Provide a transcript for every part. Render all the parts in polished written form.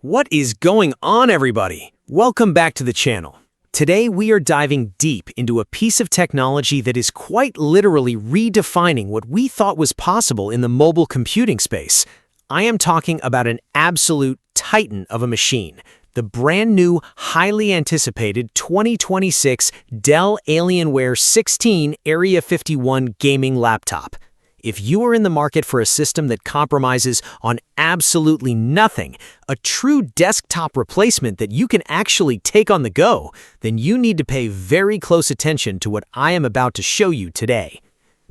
What is going on, everybody? Welcome back to the channel. Today we are diving deep into a piece of technology that is quite literally redefining what we thought was possible in the mobile computing space. I am talking about an absolute titan of a machine, the brand new, highly anticipated 2026 Dell Alienware 16 Area-51 gaming laptop. If you are in the market for a system that compromises on absolutely nothing, a true desktop replacement that you can actually take on the go, then you need to pay very close attention to what I am about to show you today.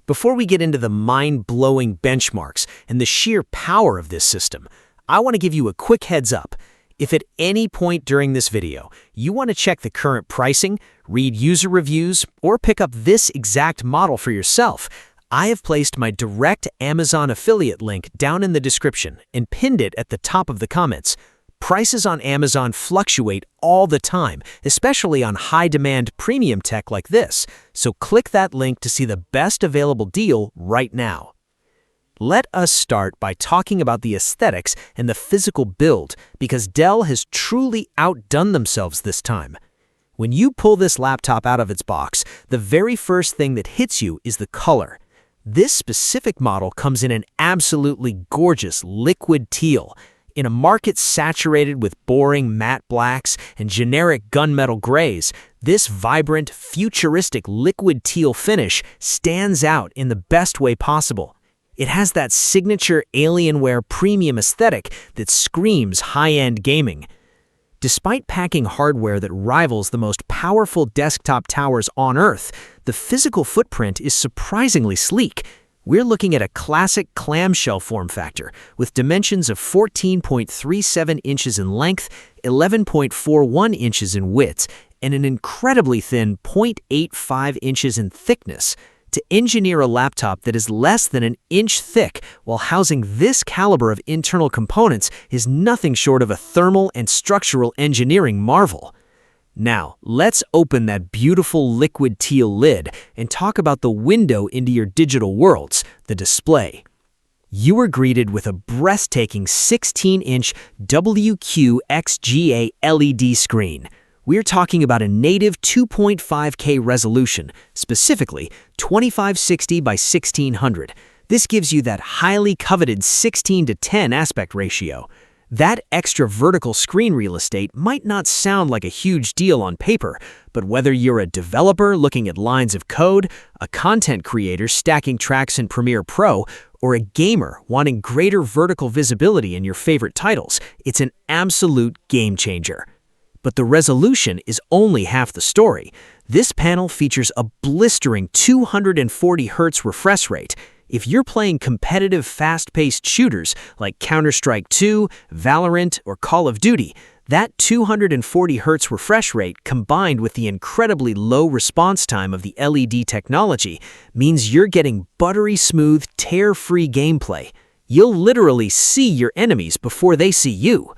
Before we get into the mind-blowing benchmarks and the sheer power of this system, I want to give you a quick heads up. If at any point during this video you want to check the current pricing, read user reviews, or pick up this exact model for yourself, I have placed my direct Amazon affiliate link down in the description and pinned it at the top of the comments. Prices on Amazon fluctuate all the time, especially on high-demand premium tech like this, so click that link to see the best available deal right now. Let us start by talking about the aesthetics and the physical build, because Dell has truly outdone themselves this time. When you pull this laptop out of its box, the very first thing that hits you is the color. This specific model comes in an absolutely gorgeous liquid teal. In a market saturated with boring matte blacks and generic gunmetal grays, this vibrant, futuristic liquid teal finish stands out in the best way possible. It has that signature Alienware premium aesthetic that screams high-end gaming. Despite packing hardware that rivals the most powerful desktop towers on Earth, the physical footprint is surprisingly sleek. We're looking at a classic clamshell form factor with dimensions of 14.37 inches in length, 11.41 inches in width, and an incredibly thin 0.85 inches in thickness. To engineer a laptop that is less than an inch thick while housing this caliber of internal components is nothing short of a thermal and structural engineering marvel. Now, let's open that beautiful liquid teal lid and talk about the window into your digital worlds, the display. You are greeted with a breathtaking 16-inch WQXGA LED screen. We're talking about a native 2.5K resolution, specifically 2560 by 1600. This gives you that highly coveted 16:10 aspect ratio. That extra vertical screen real estate might not sound like a huge deal on paper, but whether you're a developer looking at lines of code, a content creator stacking tracks in Premiere Pro, or a gamer wanting greater vertical visibility in your favorite titles, it's an absolute game changer. But the resolution is only half the story. This panel features a blistering 240 Hz refresh rate. If you're playing competitive fast-paced shooters like Counter-Strike 2, Valorant, or Call of Duty, that 240 Hz refresh rate combined with the incredibly low response time of the LED technology means you're getting buttery smooth, tear-free gameplay. You'll literally see your enemies before they see you.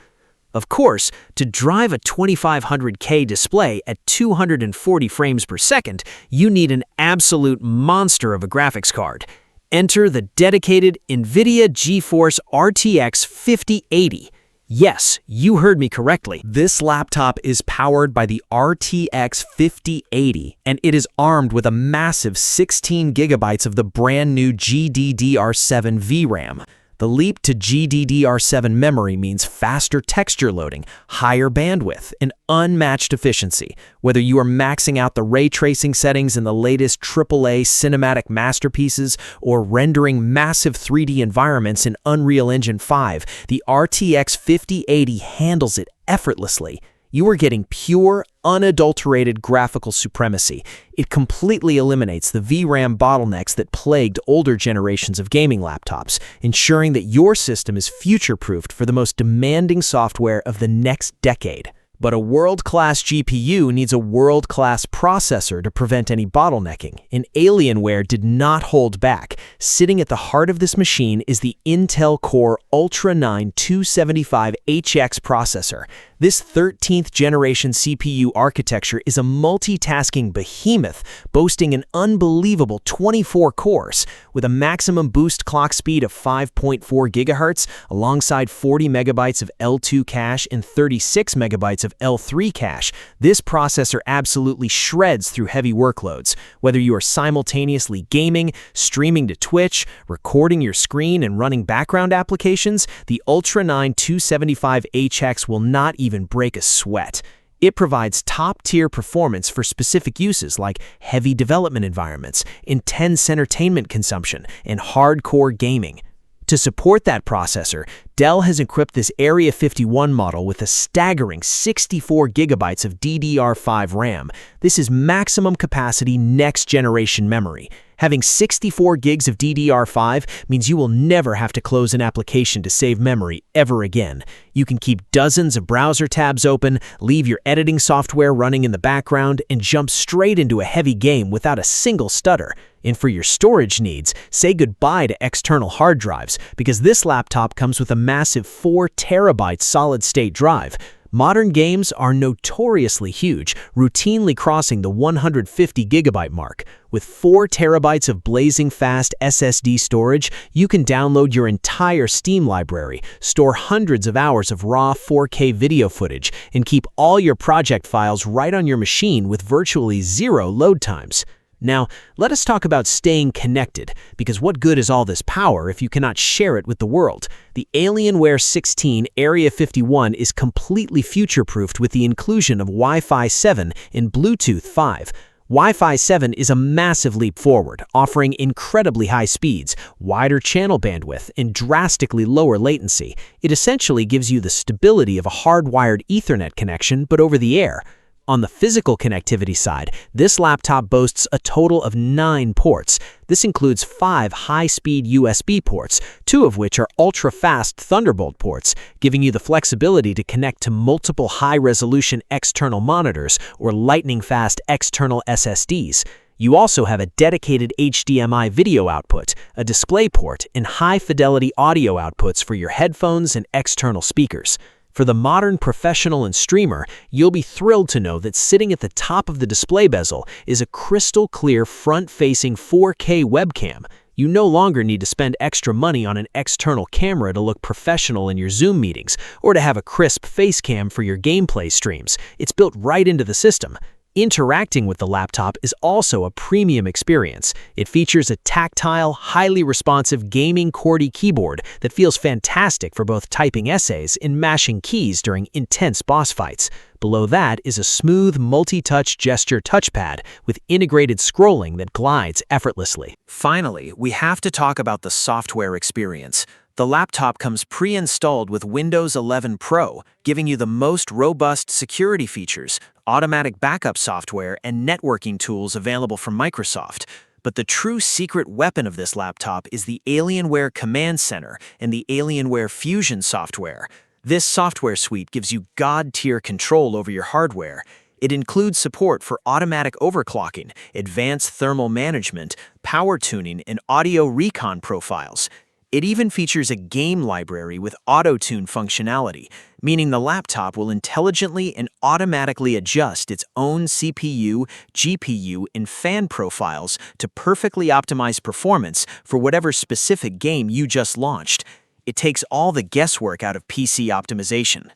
Of course, to drive a 2500K display at 240 frames per second, you need an absolute monster of a graphics card. Enter the dedicated NVIDIA GeForce RTX 5080. Yes, you heard me correctly. This laptop is powered by the RTX 5080, and it is armed with a massive 16 gigabytes of the brand new DDR5 VRAM. The leap to DDR5 memory means faster texture loading, higher bandwidth, and unmatched efficiency. Whether you are maxing out the ray tracing settings in the latest AAA cinematic masterpieces or rendering massive 3D environments in Unreal Engine 5, the RTX 5080 handles it effortlessly. You are getting pure, unadulterated graphical supremacy. It completely eliminates the VRAM bottlenecks that plagued older generations of gaming laptops, ensuring that your system is future-proofed for the most demanding software of the next decade. But a world-class GPU needs a world-class processor to prevent any bottlenecking, and Alienware did not hold back. Sitting at the heart of this machine is the Intel Core Ultra 9 275HX processor. This 13th generation CPU architecture is a multitasking behemoth boasting an unbelievable 24 cores with a maximum boost clock speed of 5.4 GHz alongside 40 megabytes of L2 cache and 36 megabytes of L3 cache. This processor absolutely shreds through heavy workloads. Whether you are simultaneously gaming, streaming to Twitch, recording your screen and running background applications, the Ultra 9 275HX will not even break a sweat. It provides top-tier performance for specific uses like heavy development environments, intense entertainment consumption, and hardcore gaming. To support that processor, Dell has equipped this Area-51 model with a staggering 64 gigabytes of DDR5 RAM. This is maximum capacity next-generation memory. Having 64 gigs of DDR5 means you will never have to close an application to save memory ever again. You can keep dozens of browser tabs open, leave your editing software running in the background, and jump straight into a heavy game without a single stutter. And for your storage needs, say goodbye to external hard drives, because this laptop comes with a massive 4 terabyte solid-state drive. Modern games are notoriously huge, routinely crossing the 150 gigabyte mark. With 4 terabytes of blazing fast SSD storage, you can download your entire Steam library, store hundreds of hours of raw 4K video footage, and keep all your project files right on your machine with virtually zero load times. Now, let us talk about staying connected, because what good is all this power if you cannot share it with the world? The Alienware 16 Area-51 is completely future-proofed with the inclusion of Wi-Fi 7 and Bluetooth 5. Wi-Fi 7 is a massive leap forward, offering incredibly high speeds, wider channel bandwidth, and drastically lower latency. It essentially gives you the stability of a hardwired Ethernet connection, but over the air. On the physical connectivity side, this laptop boasts a total of 9 ports. This includes 5 high-speed USB ports, 2 of which are ultra-fast Thunderbolt ports, giving you the flexibility to connect to multiple high-resolution external monitors or lightning-fast external SSDs. You also have a dedicated HDMI video output, a DisplayPort, and high-fidelity audio outputs for your headphones and external speakers. For the modern professional and streamer, you'll be thrilled to know that sitting at the top of the display bezel is a crystal-clear front-facing 4K webcam. You no longer need to spend extra money on an external camera to look professional in your Zoom meetings or to have a crisp face cam for your gameplay streams. It's built right into the system. Interacting with the laptop is also a premium experience. It features a tactile, highly responsive gaming QWERTY keyboard that feels fantastic for both typing essays and mashing keys during intense boss fights. Below that is a smooth multi-touch gesture touchpad with integrated scrolling that glides effortlessly. Finally, we have to talk about the software experience. The laptop comes pre-installed with Windows 11 Pro, giving you the most robust security features, automatic backup software, and networking tools available from Microsoft. But the true secret weapon of this laptop is the Alienware Command Center and the Alienware Fusion software. This software suite gives you god-tier control over your hardware. It includes support for automatic overclocking, advanced thermal management, power tuning, and audio recon profiles. It even features a game library with auto-tune functionality, meaning the laptop will intelligently and automatically adjust its own CPU, GPU, and fan profiles to perfectly optimize performance for whatever specific game you just launched. It takes all the guesswork out of PC optimization.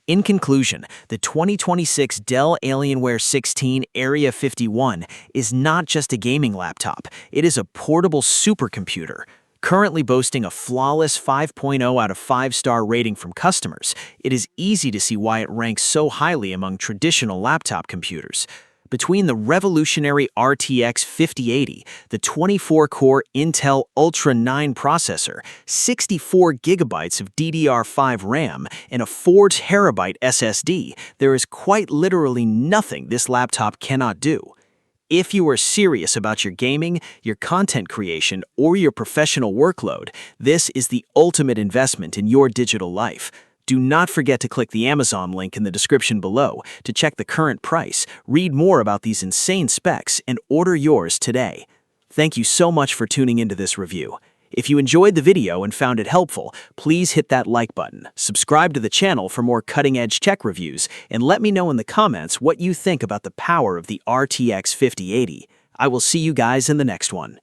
In conclusion, the 2026 Dell Alienware 16 Area-51 is not just a gaming laptop, it is a portable supercomputer. Currently boasting a flawless 5.0 out of 5-star rating from customers, it is easy to see why it ranks so highly among traditional laptop computers. Between the revolutionary RTX 5080, the 24-core Intel Ultra 9 processor, 64 gigabytes of DDR5 RAM, and a 4 terabyte SSD, there is quite literally nothing this laptop cannot do. If you are serious about your gaming, your content creation, or your professional workload, this is the ultimate investment in your digital life. Do not forget to click the Amazon link in the description below to check the current price, read more about these insane specs, and order yours today. Thank you so much for tuning into this review. If you enjoyed the video and found it helpful, please hit that like button, subscribe to the channel for more cutting-edge tech reviews, and let me know in the comments what you think about the power of the RTX 5080. I will see you guys in the next one.